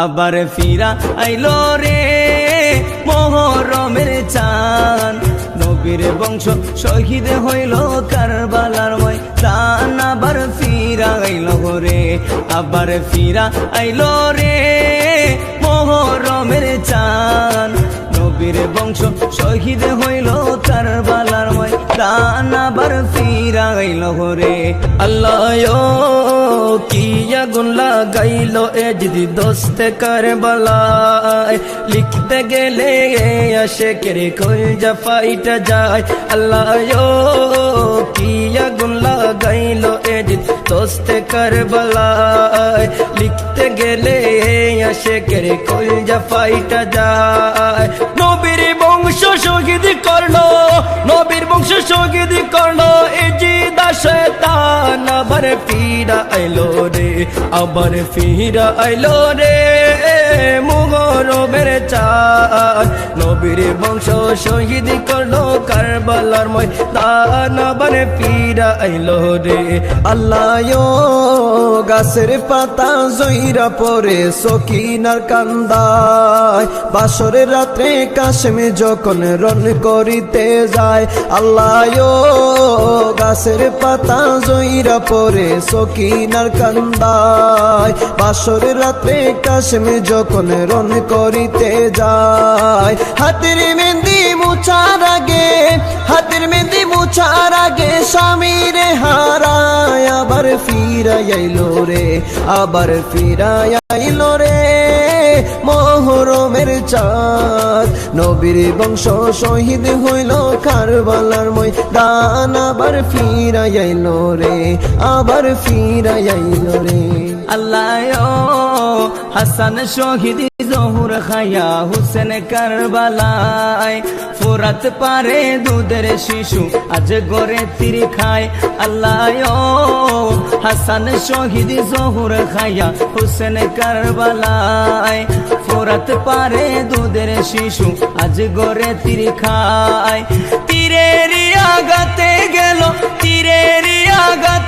আবার ফিরা আইলো রে মুহররমের চাঁদ, নবীর বংশ শহীদ হইল কারবালার ময়দান। আবার ফিরা আইলো রে, আবার ফিরা আইলো রে মুহররমের চাঁদ, নবীর বংশ শহীদ হইল কারবালার ময়দান। আবার ফিরা আইলো রে। আল্লাহ কি আগুন লাগাইলো এ যদি দোস্তে কারবালায়, লিখতে গেলে আশিকের কলজা ফাইটা যায়। আল্লাহ কি আগুন লাগাইলো এ যদি দোস্তে কারবালায়, লিখতে গেলে আশিকের কলজা ফাইটা যায়। নবীর বংশ শহীদ করলো, নবীর বংশ শহীদ করলো এ জিদা শয়তান। আবার ফিরা আইলো রে, আবার ফিরা আইলো রে মুহররমের চাঁদ, নবীর বংশ শহীদ করলো কারবালার ময়দান। আবার ফিরা আইলো রে। আল্লাহ গাছের পাতা জইরা পরে সকিনার কান্দায়, বাসরের রাত্রে কাশেমে যখন রন করিতে যায়। আল্লাহ গাছের পাতা জইরা পরে সকিনার কান্দায়, বাসরের রাত্রে কাশেমে যখন রন করিতে যায়। হাতের মেহেন্দি মুছার আগে, হাতের মেহেন্দি মুছার আগে স্বামীরে হারায়। আবার ফিরা আইলো রে, আবার ফিরা আইলো রে মুহররমের চাঁদ, নবীর বংশ শহীদ হইল কারবালার ময়দান। আবার ফিরা আইলো রে, আবার ফিরা আইলো রে। আল্লাহ হাসান শহীদ জহুর খায়া হুসেন কারবালায়, ফোরাত পারে দুধের শিশু আজ গড়ে তীর খায়। আল্লাহ হাসান শহীদ জহুর খায়া হুসেন কারবালায়, ফোরাত পারে দুধের শিশু আজ গড়ে তীর খায়। তীরের আঘাতে গেল, তীরের আঘাত